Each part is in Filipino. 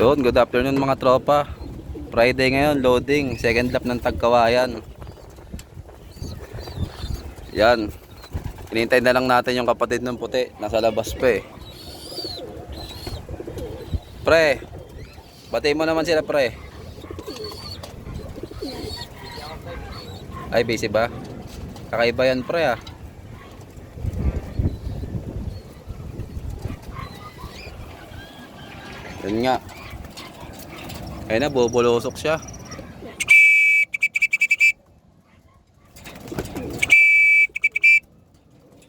Yun, good afternoon mga tropa. Friday ngayon, loading, second lap ng Tagkawayan. Yan. Hinihintay na lang natin yung kapatid ng puti. Nasa labas pa eh. Pre, batiin mo naman sila pre. Ay, busy ba? Kakaiba yan pre ah. Yan nga. Ayun na, bubulusok siya.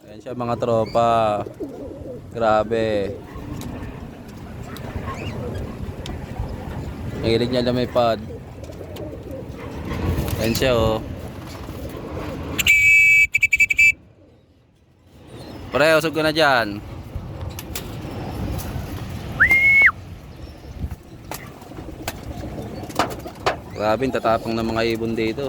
Ayan siya mga tropa. Grabe. Hilig niya lumipad. Ayan siya oh. Pre, usog ko na dyan. Grabe, tatapang ng mga ibon dito.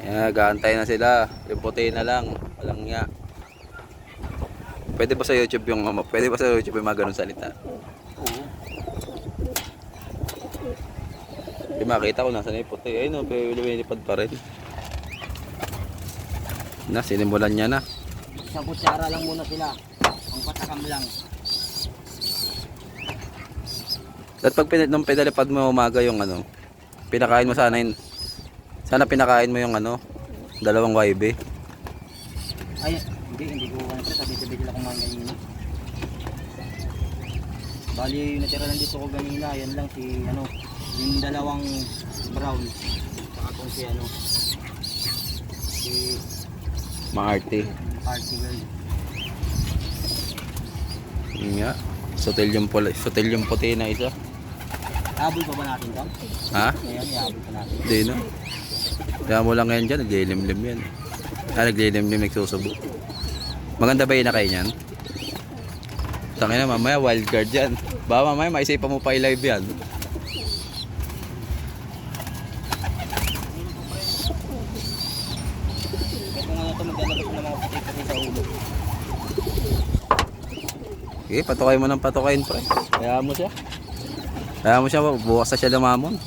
Ayan, gaantay na sila. Yung puti na lang. Walang nga. Pwede ba sa YouTube yung mga ganun salita? Di makita ko nasa na yung puti. Ayun o, lumilipad pa rin. Na, sinimulan niya na. Isang kutsara lang muna sila. Ang patakam lang. At pag nung pinalipad mo umaga yung ano, pinakain mo sana yun. Sana pinakain mo yung ano, dalawang YB. Ay, hindi ko ano pre, sabi sila kumain kanina. Bali, yung natira lang dito ko kanina, yan lang si ano, yung dalawang brown. Saka kung si ano, si Maarte. party girl. Yun nga. Sutil yung puti na isa. Habol pa ba natin to? Ha? Ngayon, ihabol pa natin. Hindi no. Kaya mo lang ngayon dyan, naglilimlim yan. Naglilimlim, nagsusubo. Maganda ba yun na kayo niyan? Tangina na mamaya, wild card yan. Baka mamaya, maisipan mo pa i-live yan. Kung ano ito, maglalabas ng mga puti-puti sa ulo. Okay, patukay mo ng patukayin pre. Kaya mo siya. Bukas na siya lumamon.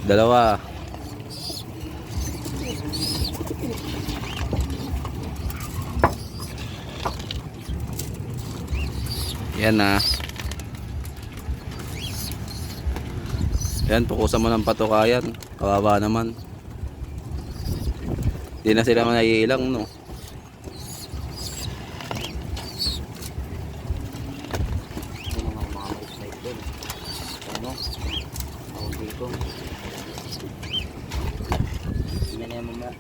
Dalawa. Yan na. Yan, pukusan mo ng patukayan. Kawawa naman. Hindi na sila naiilang no. Ano? Tawag dito. Tingnan na yan mamaya.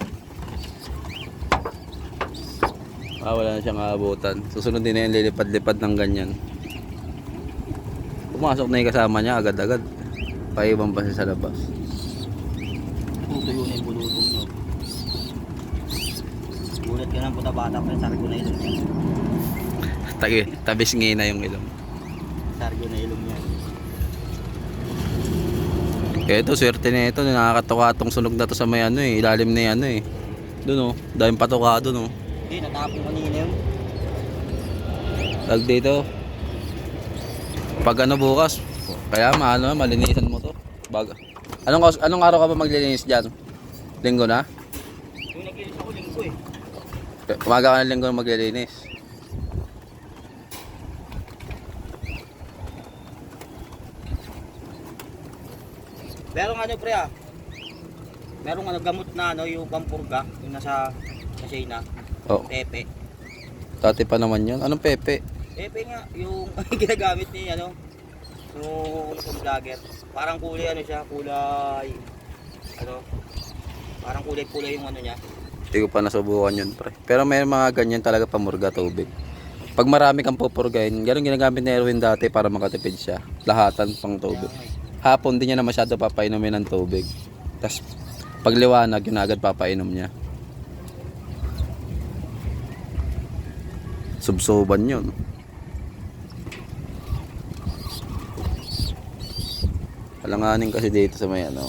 Wala na siyang aabutan. Susunod din na yung lilipad-lipad ng ganyan. Pumasok na yung kasama niya agad-agad. Paibang pa siya sa labas. Tutuyo na yung bulutong nyo. Gulat ka ng puta bata pa yung sargo na ilong yan. Tabis ngayon na yung ilong. Sargo na ilong yan. Kaya ito, swerte na ito. Nakakatuka itong sunog na to sa may ano eh. Ilalim na yan eh. Doon oh. Daming patuka doon oh. Hindi, natapong kanina yun. Tag dito. Pag ano bukas, kaya malinisan mo to. Anong araw ka ba maglilinis dyan? Linggo na? Yung naglilis ako linggo eh. Umaga ka ng linggo na maglilinis. Pero ano pre ah. Merong ano gamot na ano yung pampurga, yung nasa China. Oh, Pepe. dati pa naman yun. Anong pepe? Pepe nga yung ginagamit ni ano yung vlogger. Parang kulay ano siya, kulay ano. Parang kulay-kulay yung ano niya. Hindi ko pa nasubukan yun pre. Pero may mga ganyan talaga pamurga tubig. Pag marami kang pupurgahin, ganun ginagamit ni Erwin dati para makatipid siya. Lahatan pang tubig. Hapon din niya na masyado papainumin ng tubig. Tapos pag liwanag, yun agad papainom niya. Subsoban yun. Alanganin kasi dito sa may ano.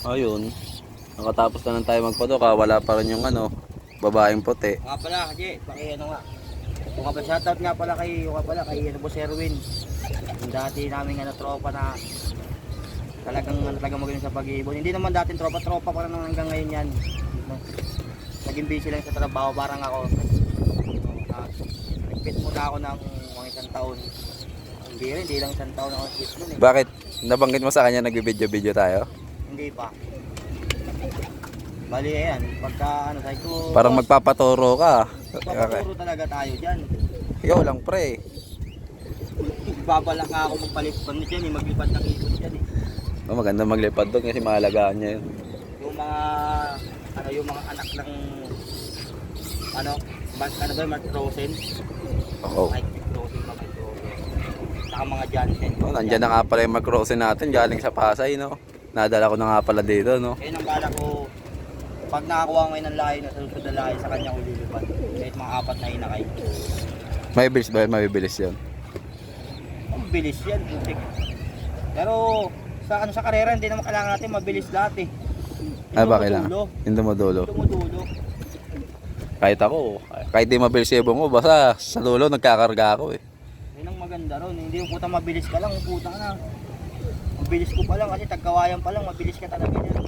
Ayun. Nakatapos na lang tayo magpadoka, wala pa rin yung ano, babaeng puti. Nga pala, Haji, ano nga. Kung nga pala, shoutout nga pala kay Boss Erwin. Yung dati namin tropa na talagang magaling sa pag-iibon. Hindi naman dating tropa pa rin hanggang ngayon yan. Naging busy lang sa trabaho, parang ako. Nagpit muna ako ng mga isang taon. Hindi lang isang taon ako nagpit nun eh. Bakit? Nabanggit mo sa kanya nag-video tayo? Hindi pa. Bali ayan, pagka sabi ko, Parang magpapaturo ka. papaturo talaga tayo dyan. Yo lang pre. Babalak ako magpalipad dyan maglipad ng ibon dyan Oh, maganda maglipad doon kasi mahalagaan niya yun. Yung mga anak ng Mark Rosen. Oo. Mike Rosen. Saka mga Jansen. Oh, nandiyan na nga pala yung mag-crossing natin galing sa Pasay, no? Nadala ko na nga pala dito, no? Kaya nang bala ko, pag nakakuha ngayon ng lahi na susunod na lahi sa kanya ko lilipad. Kahit mga 4 na inakay. Mabibilis ba yun? Mabibilis yun. Ang bilis yan, putik. Pero sa karera hindi naman kailangan natin mabilis lahat eh. Ano ba kailangan? Yung dumudulo. Tumudulo. Kahit ako, kahit di mabilis yung ibon ko, basta sa dulo nagkakarga ako eh. Yun ang maganda ron. Hindi yung puta mabilis ka lang, puta ka na. Mabilis ko pa lang kasi tagkawayan pa lang, mabilis ka talaga yan.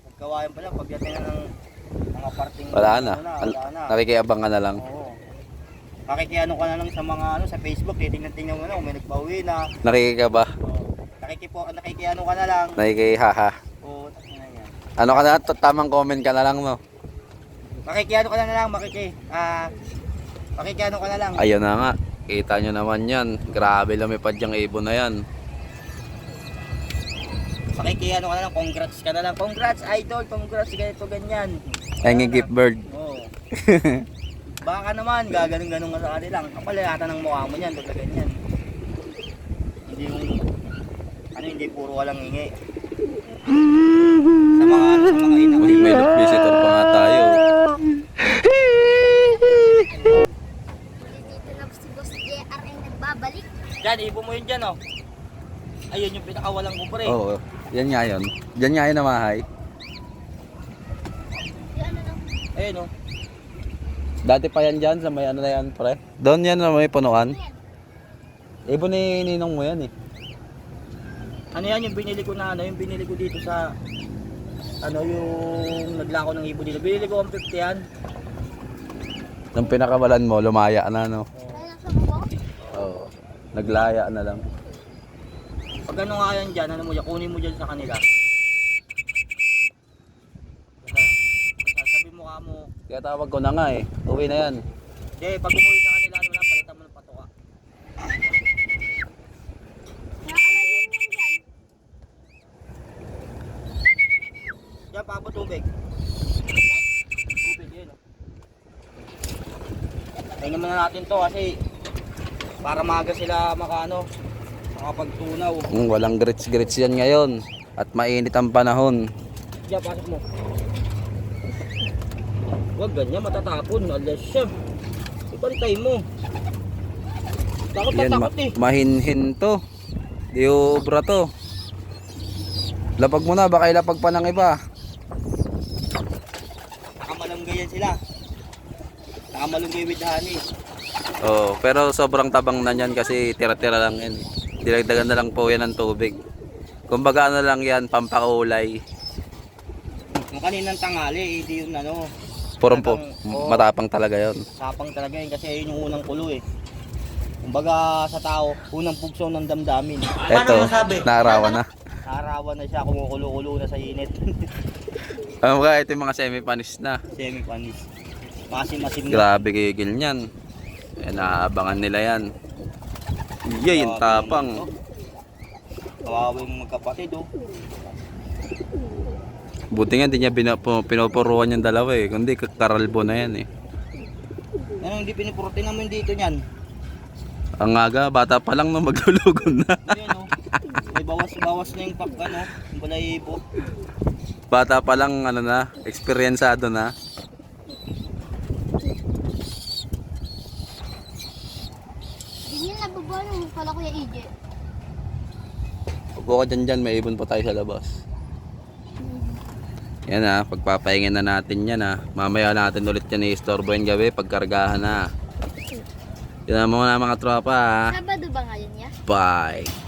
Tagkawayan pa lang, pagdating na ng mga parting Wala na. wala na. Nakikiabang ka na lang. Oo. Nakikiano ka na lang sa mga sa Facebook, titingnan mo na kung may nagpauwi na. Nakikika ba? Nakikiano ka na lang. Nakikihaha. Oo, na yan. Ano ka na? Tamang comment ka na lang, no? Makikiano ka na lang, makikiano ka na lang. Ayun na nga. Kita nyo naman yan. Grabe lumipad yung ibon na yan. Makikiano ka na lang, congrats ka na lang. Congrats idol, congrats ganito ganyan. Ay, gift bird. Oo. Baka naman, gaganon-ganon ka sa kanila. Kapalata ng mukha mo niyan, talaga ganyan. Hindi yung, hindi puro walang hingi. Sa mga inang. Uy, may visitor pa nga tayo. Dito na si Boss JR ay nagbabalik. Diyan, ibo mo yun dyan, oh. Ayun yung pinakawalang kupre. Oo, yan nga yun. Yan nga yun na mahay. Yung ano lang. Ayun, oh. Dati pa yan dyan sa may ano na yan, pre. Doon yan na may punuan. Ibon ni ninong mo yan eh. Ano yan yung binili ko na yung binili ko dito sa yung naglako ng ibo dito. Binili ko 150 yan. Nung pinakawalan mo, lumaya na, no? Ay, nasa bubong. Oo. Naglaya na lang. Pag ano nga yan dyan, kunin mo dyan sa kanila. Sabi mo ka mo, Kaya tawag ko na nga eh. Uwi na yan. pag umuwi sa kanila, palitan mo ng patuka. Nakalagay niyan dyan. Yan, paabot tubig. Tubig, yun. Tingnan muna natin to kasi para maaga sila makapagtunaw. Walang grits-grits yan ngayon. At mainit ang panahon. Diyan, pasok mo. Huwag ganyan, matatapon. Alas siya. Ibantay mo. Takot na Yan, takot eh. mahinhin to. Di ubra to. Lapag mo na, baka ilapag pa ng iba. Nakamalunggay yan sila. Nakamalunggay with honey. Oh, pero sobrang tabang na yan kasi tira-tira lang yan. Dinagdagan na lang po yan ng tubig. Kumbaga ano lang yan, pampakulay. Yung kaninang tangali, hindi yung Purong po, Oo. matapang talaga yon. Sapang talaga yun kasi yun yung unang kulo eh. Kumbaga sa tao, unang pugso ng damdamin. Eto, naarawan na. Narawan na siya, kumukulo-kulo na sa init. Ano ka, ito yung mga semi-panis na. Semi-panis. Masim-masim na. Grabe gigil niyan. Naabangan nila yan. Yay, yung tapang. Kawawa yung magkapatid oh. Buti nga hindi niya pinupuruan yung dalawa eh. Kundi karalbo na yan eh. Ano hindi pinipurte naman dito niyan? Ang aga, bata pa lang nung maglulugon na. Ayun oh. May bawas na yung yung balayibo. Bata pa lang, ano na, eksperyensado na. Ganyan nababalan mo pala Kuya EJ. Upo ka dyan, may ibon pa tayo sa labas. Yan ha, pagpapahingan na natin yan ha. Mamaya natin ulit yan i-istorbo yung gabi pagkargahan na. Yan na muna mga tropa ha. Sabado ba ngayon niya? Bye!